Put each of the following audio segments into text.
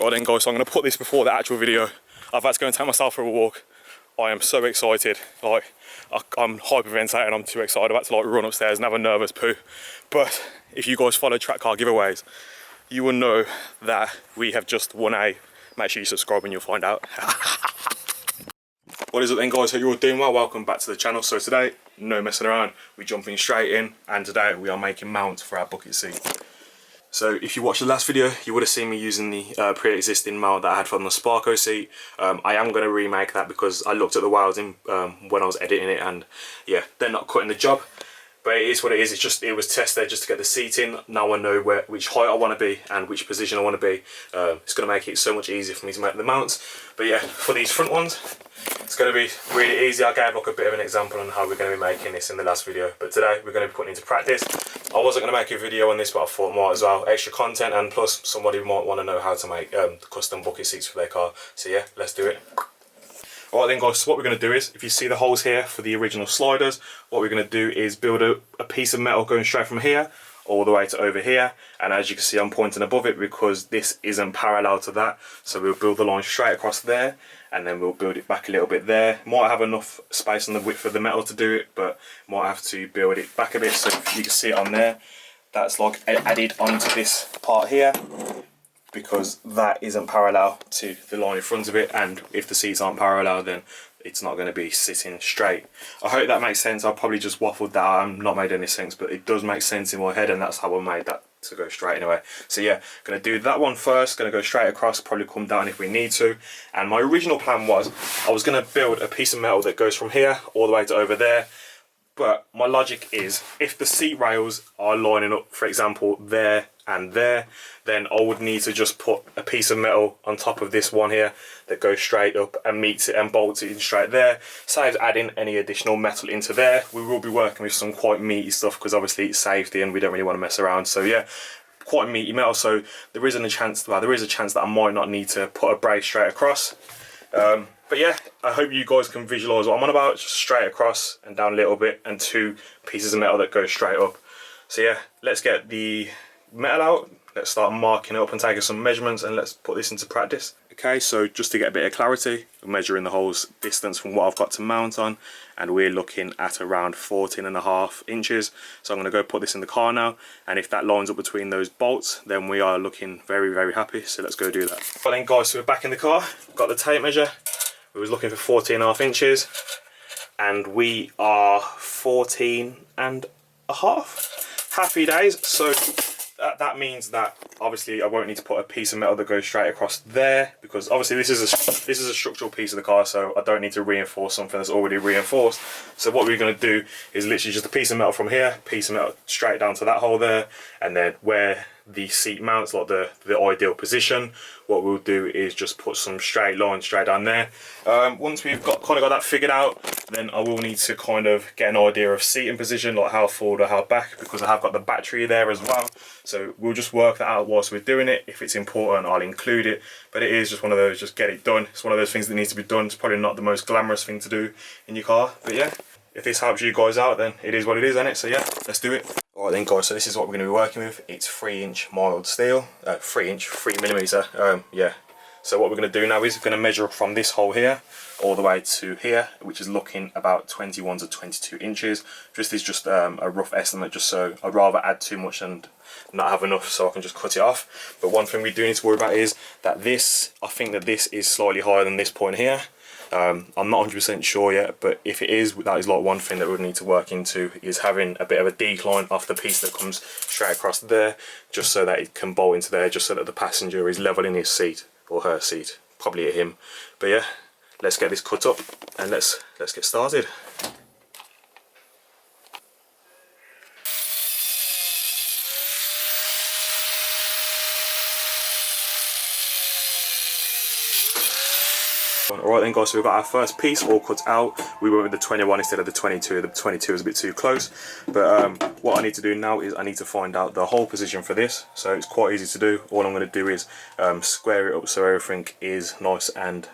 Right then guys, so I'm going to put this before the actual video. I've had to go and take myself for a walk. I am so excited, like I'm hyperventilating, I'm too excited. I'm about to like run upstairs and have a nervous poo. But if you guys follow track car giveaways, you will know that we have just won a, make sure you subscribe and you'll find out. What is it then guys, hope you're all doing well, welcome back to the channel. So today, no messing around, we're jumping straight in and today we are making mounts for our bucket seat. So if you watched the last video, you would have seen me using the pre-existing mount that I had from the Sparko seat. I am going to remake that because I looked at the welding when I was editing it and yeah, they're not cutting the job. But it is what it is, it was tested just to get the seat in. Now I know which height I want to be and which position I want to be. It's going to make it so much easier for me to make the mounts. But yeah, for these front ones, it's going to be really easy. I gave like a bit of an example on how we're going to be making this in the last video. But today we're going to be putting it into practice. I wasn't going to make a video on this, but I thought might as well. Extra content and plus somebody might want to know how to make custom bucket seats for their car. So yeah, let's do it. Alright then guys, so what we're going to do is, if you see the holes here for the original sliders, what we're going to do is build a piece of metal going straight from here all the way to over here, and as you can see I'm pointing above it because this isn't parallel to that, so we'll build the line straight across there and then we'll build it back a little bit there. Might have enough space on the width of the metal to do it, but might have to build it back a bit so you can see it on there. That's like added onto this part here, because that isn't parallel to the line in front of it, and if the seats aren't parallel then it's not going to be sitting straight. I hope that makes sense. I probably just waffled that, I'm not made any sense, but it does make sense in my head and that's how I made that to go straight anyway. So yeah, going to do that one first, going to go straight across, probably come down if we need to. And my original plan was I was going to build a piece of metal that goes from here all the way to over there. But my logic is, if the seat rails are lining up, for example, there and there, then I would need to just put a piece of metal on top of this one here that goes straight up and meets it and bolts it in straight there. Saves adding any additional metal into there. We will be working with some quite meaty stuff because obviously it's safety and we don't really want to mess around. So yeah, quite meaty metal. So there isn't a chance, well, there is a chance that I might not need to put a brace straight across. But yeah, I hope you guys can visualise what I'm on about, just straight across and down a little bit and two pieces of metal that go straight up. So yeah, let's get the metal out, let's start marking it up and taking some measurements and let's put this into practice. Okay, so just to get a bit of clarity, we're measuring the holes distance from what I've got to mount on and we're looking at around 14.5 inches. So I'm going to go put this in the car now, and if that lines up between those bolts then we are looking very, very happy. So let's go do that. Well then guys, so we're back in the car, got the tape measure. We was looking for 14.5 inches and we are 14.5. Happy days. So that means that obviously I won't need to put a piece of metal that goes straight across there, because obviously this is a structural piece of the car, so I don't need to reinforce something that's already reinforced. So what we're going to do is literally just a piece of metal from here, piece of metal straight down to that hole there, and then where the seat mounts, like the ideal position, what we'll do is just put some straight lines straight down there. Once we've got that figured out, then I will need to kind of get an idea of seating position, like how forward or how back, because I have got the battery there as well. So we'll just work that out whilst we're doing it. If it's important, I'll include it, but it is just one of those, just get it done. It's one of those things that needs to be done. It's probably not the most glamorous thing to do in your car, but yeah, if this helps you guys out, then it is what it is, isn't it? So yeah, let's do it. Alright then guys, so this is what we're going to be working with. It's 3-inch mild steel, 3mm, yeah. So what we're going to do now is we're going to measure from this hole here all the way to here, which is looking about 21 to 22 inches. This is just a rough estimate, just so I'd rather add too much and not have enough so I can just cut it off. But one thing we do need to worry about is that I think that this is slightly higher than this point here. I'm not 100% sure yet, but if it is, that is like one thing that we would need to work into, is having a bit of a decline off the piece that comes straight across there, just so that it can bolt into there, just so that the passenger is level in his seat, or her seat, probably at him. But yeah, let's get this cut up and let's get started. Alright then guys, so we've got our first piece all cut out. We went with the 21 instead of the 22. The 22 is a bit too close. But what I need to do now is I need to find out the hole position for this. So it's quite easy to do. All I'm going to do is square it up so everything is nice and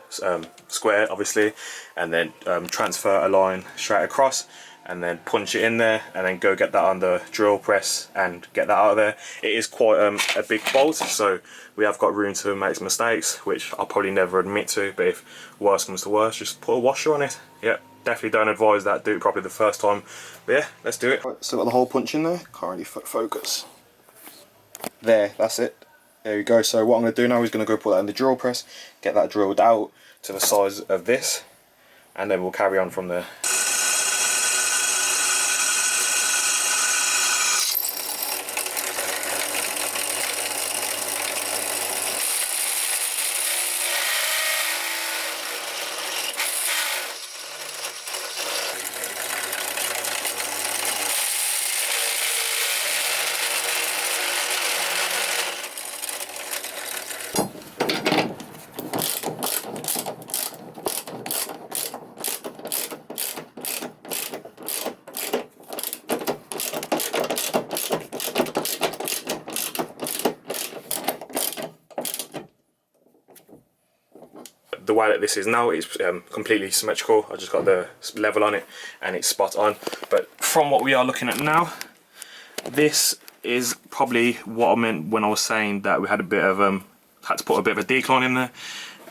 square, obviously. And then transfer a line straight across. and then punch it in there, and then go get that on the drill press and get that out of there. It is quite a big bolt, so we have got room to make some mistakes, which I'll probably never admit to, but if worse comes to worse, just put a washer on it. Yeah, definitely don't advise that, do it properly the first time, but yeah, let's do it. Right, so got the hole punch in there, can't really focus. There, that's it. There we go. So what I'm going to do now is going to go put that in the drill press, get that drilled out to the size of this, and then we'll carry on from there. The way that this is now is completely symmetrical. I just got the level on it and it's spot on. But from what we are looking at now, this is probably what I meant when I was saying that we had a bit of had to put a bit of a decline in there.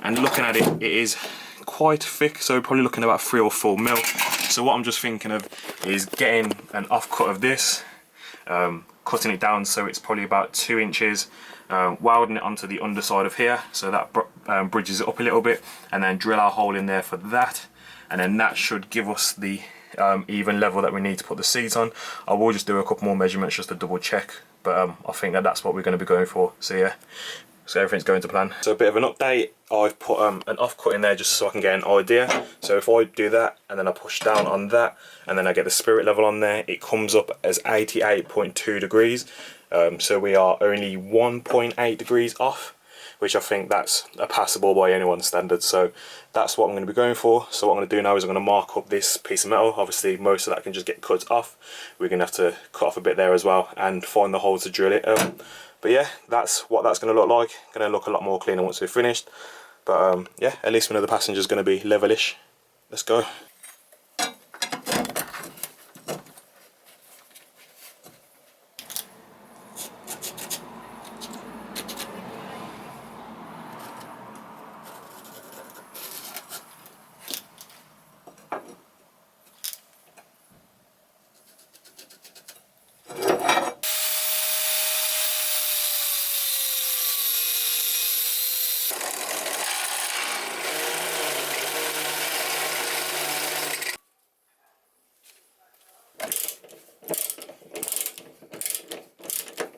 And looking at it, it is quite thick, so we're probably looking at about 3 or 4 mil. So what I'm just thinking of is getting an offcut of this, cutting it down so it's probably about 2 inches, welding it onto the underside of here so that bridges it up a little bit, and then drill our hole in there for that, and then that should give us the even level that we need to put the seat on. I will just do a couple more measurements just to double check, but I think that that's what we're going to be going for. So yeah, so everything's going to plan. So a bit of an update, I've put an offcut in there just so I can get an idea. So if I do that and then I push down on that and then I get the spirit level on there, it comes up as 88.2 degrees. So we are only 1.8 degrees off, which I think that's a passable by anyone's standards. So that's what I'm going to be going for. So what I'm going to do now is I'm going to mark up this piece of metal. Obviously most of that can just get cut off. We're going to have to cut off a bit there as well and find the hole to drill it. But yeah, that's what that's going to look like. Going to look a lot more cleaner once we're finished. But yeah, at least we know the passenger's going to be levelish. Let's go.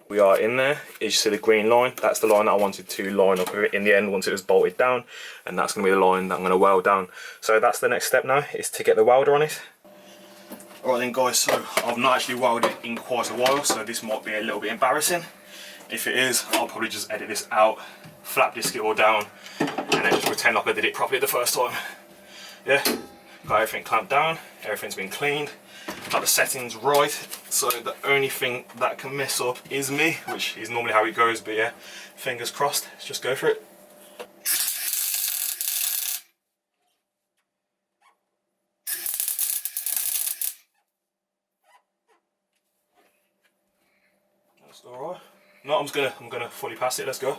We are in there. As you see the green line, that's the line that I wanted to line up with it in the end once it was bolted down, and that's going to be the line that I'm going to weld down. So that's the next step now, is to get the welder on it. Alright then guys, so I've not actually welded in quite a while, so this might be a little bit embarrassing. If it is, I'll probably just edit this out, flap disc it all down, and then just pretend like I did it properly the first time. Yeah, got everything clamped down, everything's been cleaned, got the settings right, so the only thing that can mess up is me, which is normally how it goes, but yeah, fingers crossed, let's just go for it. That's alright. No, I'm gonna fully pass it, let's go.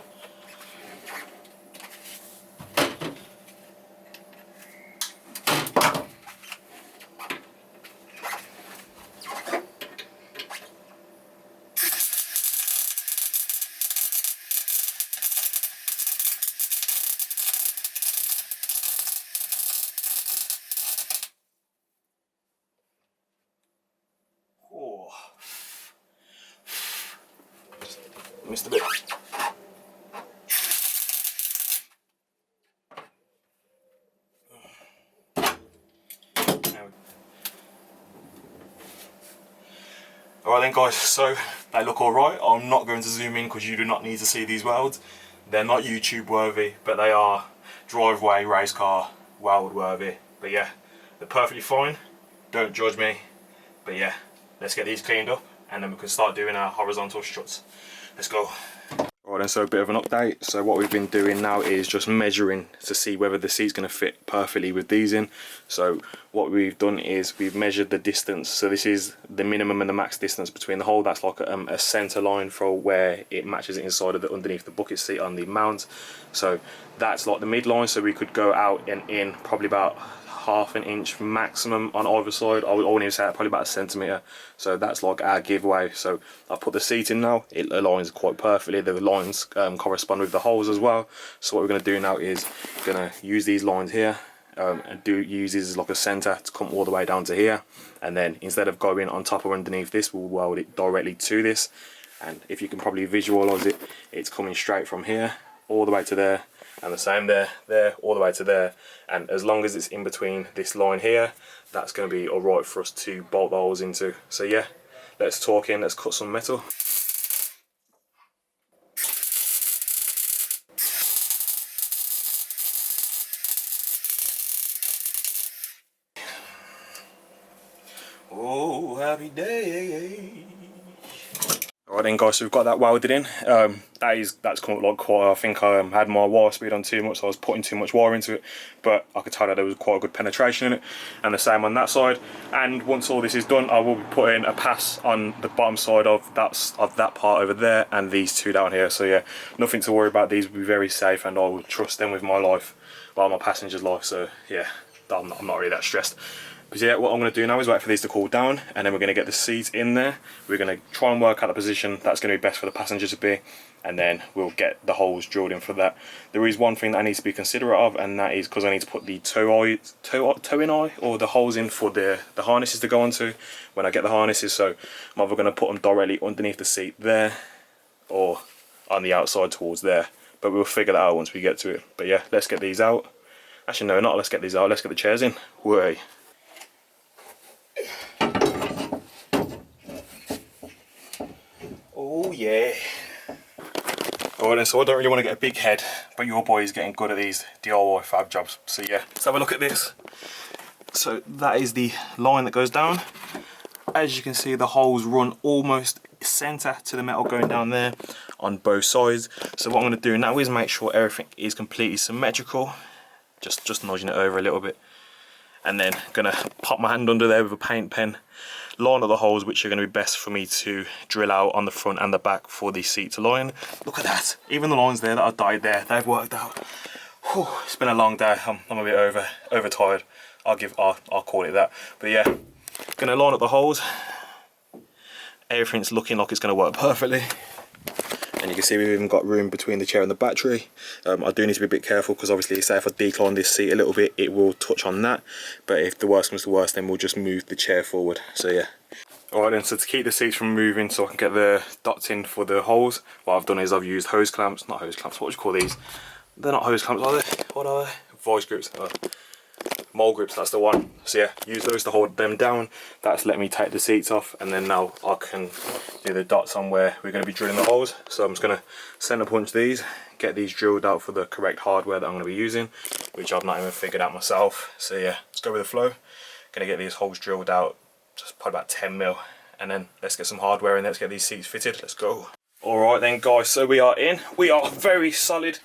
Oh. Just missed a bit. Alright then guys, so they look alright. I'm not going to zoom in because you do not need to see these welds. They're not YouTube worthy, but they are driveway race car weld worthy. But yeah, they're perfectly fine. Don't judge me. But yeah, let's get these cleaned up and then we can start doing our horizontal struts. Let's go. Alright Right, and so a bit of an update. So what we've been doing now is just measuring to see whether the seat's going to fit perfectly with these in. So what we've done is we've measured the distance. So this is the minimum and the max distance between the hole. That's like a center line for where it matches it inside of the underneath the bucket seat on the mount. So that's like the midline. So we could go out and in probably about half an inch maximum on either side. I wouldn't even say that, probably about a centimetre. So that's like our giveaway. So I've put the seat in now, it aligns quite perfectly. The lines correspond with the holes as well. So what we're going to do now is going to use these lines here and use this as like a centre to come all the way down to here, and then instead of going on top or underneath this, we'll weld it directly to this. And if you can probably visualise it, it's coming straight from here all the way to there, and the same there, all the way to there. And as long as it's in between this line here, that's going to be alright for us to bolt the holes into. So yeah, let's talk in, let's cut some metal. Oh, happy day. Alright then guys, so we've got that welded in. That's come up like quite, I think I had my wire speed on too much, so I was putting too much wire into it, but I could tell that there was quite a good penetration in it, and the same on that side. And once all this is done, I will be putting a pass on the bottom side of that part over there and these two down here. So yeah, nothing to worry about. These will be very safe and I will trust them with my life, well, my passenger's life. So yeah, I'm not really that stressed. But yeah, what I'm going to do now is wait for these to cool down, and then we're going to get the seat in there. We're going to try and work out the position that's going to be best for the passenger to be, and then we'll get the holes drilled in for that. There is one thing that I need to be considerate of, and that is because I need to put the toe-in eye, or the holes in for the harnesses to go onto when I get the harnesses. So I'm either going to put them directly underneath the seat there, or on the outside towards there. But we'll figure that out once we get to it. But yeah, let's get these out. Actually no, not let's get these out, let's get the chairs in. Way. Oh yeah. Alright then, so I don't really want to get a big head, but your boy is getting good at these DIY fab jobs. So yeah, let's have a look at this. So that is the line that goes down. As you can see, the holes run almost centre to the metal going down there on both sides. So what I'm going to do now is make sure everything is completely symmetrical. Just nudging it over a little bit. And then gonna pop my hand under there with a paint pen, line up the holes which are going to be best for me to drill out on the front and the back for the seat to line. Look at that, even the lines there that I dyed there, they've worked out. Whew, it's been a long day. I'm a bit overtired. I'll call it that. But yeah, gonna line up the holes. Everything's looking like it's going to work perfectly. And you can see we've even got room between the chair and the battery. I do need to be a bit careful because obviously, say if I decline this seat a little bit, it will touch on that. But if the worst comes to worst, then we'll just move the chair forward. So yeah. Alright then, so to keep the seats from moving so I can get the dots in for the holes, what I've done is I've used hose clamps, not hose clamps, what do you call these? They're not hose clamps, are they? What are they? Vice grips. Mole grips, that's the one. So yeah, use those to hold them down. That's let me take the seats off, and then now I can do the dots on where we're going to be drilling the holes. So I'm just going to center punch these, get these drilled out for the correct hardware that I'm going to be using, which I've not even figured out myself. So yeah, let's go with the flow. Going to get these holes drilled out, just probably about 10 mil, and then let's get some hardware in there. Let's get these seats fitted. Let's go. Alright then guys, so we are in. We are very solid.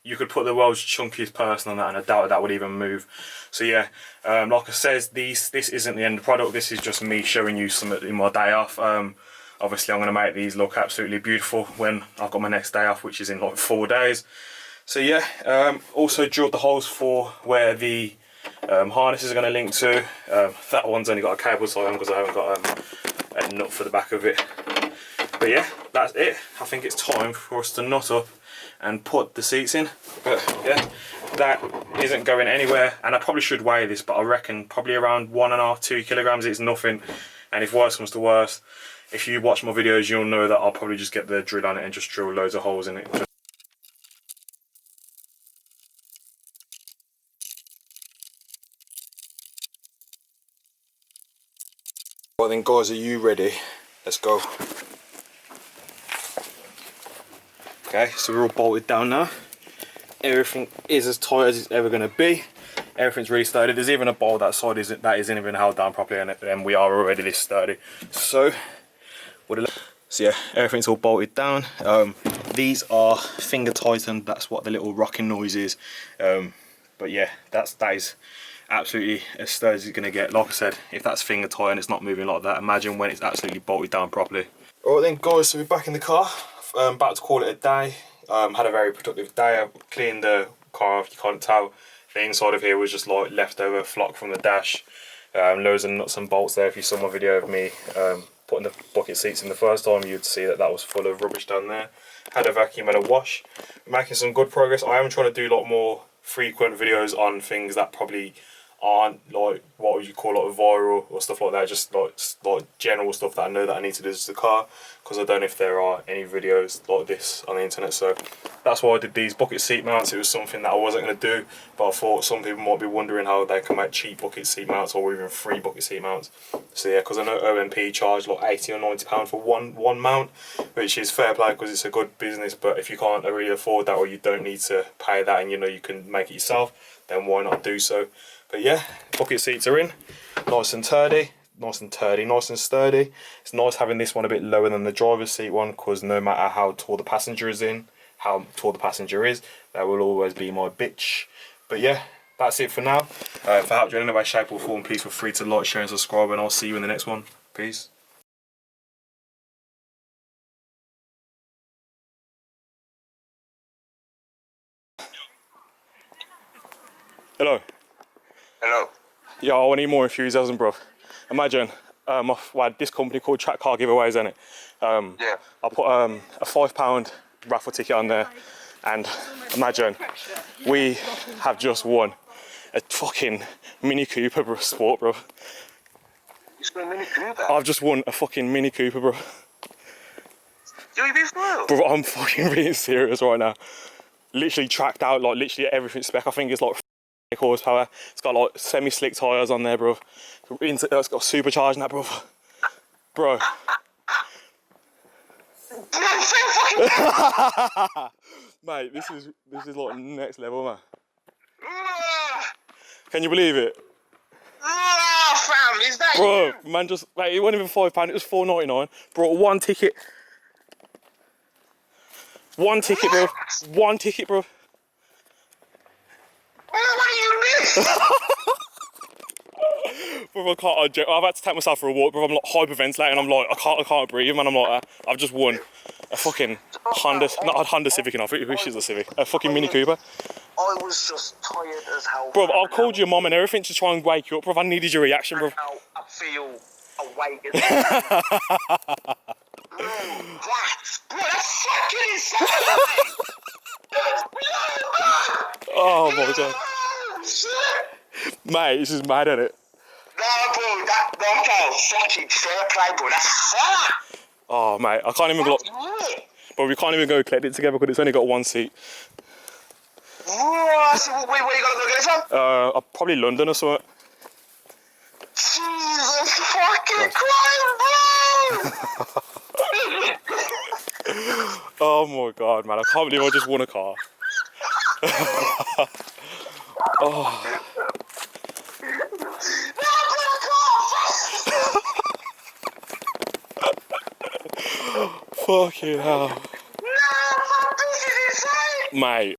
You could put the world's chunkiest person on that, and I doubt that would even move. So yeah, like I said, this isn't the end product. This is just me showing you some in my day off. Obviously I'm going to make these look absolutely beautiful when I've got my next day off, which is in like 4 days. So yeah, also drilled the holes for where the harnesses are going to link to. That one's only got a cable tie on because I haven't got a nut for the back of it. But yeah, that's it. I think it's time for us to knot up and put the seats in. But yeah, that isn't going anywhere, and I probably should weigh this, but I reckon probably around 1.5 to 2 kilograms. It's nothing. And if worse comes to worse, if you watch my videos, you'll know that I'll probably just get the drill on it and just drill loads of holes in it. Well then guys, are you ready? Let's go. Okay, so we're all bolted down now. Everything is as tight as it's ever going to be. Everything's really sturdy. There's even a bolt that side that isn't even held down properly, and we are already this sturdy. So yeah, everything's all bolted down. These are finger tightened, that's what the little rocking noise is. But yeah, that is absolutely as sturdy as it's going to get. Like I said, if that's finger tight and it's not moving like that, imagine when it's absolutely bolted down properly. Alright then guys, so we're back in the car. About to call it a day. Had a very productive day. I cleaned the car off, you can't tell. The inside of here was just like leftover flock from the dash. Loads of nuts and bolts there. If you saw my video of me putting the bucket seats in the first time, you'd see that was full of rubbish down there. Had a vacuum and a wash. Making some good progress. I am trying to do a lot more frequent videos on things that probably aren't like what would you call like viral or stuff like that, just like general stuff that I know that I need to do to the car, because I don't know if there are any videos like this on the internet. So that's why I did these bucket seat mounts. It was something that I wasn't going to do, but I thought some people might be wondering how they can make cheap bucket seat mounts or even free bucket seat mounts. So yeah, because I know OMP charge like £80 or £90 for one mount, which is fair play because it's a good business. But if you can't really afford that, or you don't need to pay that, and you know you can make it yourself, then why not do so? But yeah, bucket seats are in, nice and sturdy. It's nice having this one a bit lower than the driver's seat one, because no matter how tall the passenger is, that will always be my bitch. But yeah, that's it for now. If I helped you in any way, shape or form, please feel free to like, share and subscribe, and I'll see you in the next one. Peace. Hello. Hello. Yeah, I need more enthusiasm, bro. Imagine, this company called Track Car Giveaways, isn't it? Yeah. I put a £5 raffle ticket on there, and imagine we have just won a fucking Mini Cooper, bro. Sport, bro. You spent a Mini Cooper? I've just won a fucking Mini Cooper, bro. You being for real? Bro, I'm fucking being serious right now. Literally tracked out, like literally everything spec. I think it's like horsepower. It's got like semi-slick tyres on there, bro. It's got supercharging that, bro. Bro. Mate, this is like next level, man. Can you believe it? Fam, is that Bro, you? man, just mate, it wasn't even £5, it was £4.99. Brought one ticket. One ticket, bro. One ticket, bro. What do you mean? Bro, I've had to take myself for a walk, bro. I'm like hyperventilating. I'm like, I can't breathe, man. I'm like, I've just won a fucking Honda, not a Honda Civic enough. Which is a Civic? A fucking Mini Cooper. I was just tired as hell. Bro, I've called your mum and everything to try and wake you up, bro. I needed your reaction, bro. Now I feel awake as hell. Bro, that's fucking insane. Oh my god. Shit. Mate, this is mad, isn't it? No, bro, that's fucking fair play, bro. That's fun. Oh, mate, I can't even go. But we can't even go collect it together because it's only got one seat. What? So where you gonna go get it from? Probably London or something. Jesus fucking Christ, bro! Oh my god, man, I can't believe I just won a car. Oh. Fucking hell. No, this is insane! Mate.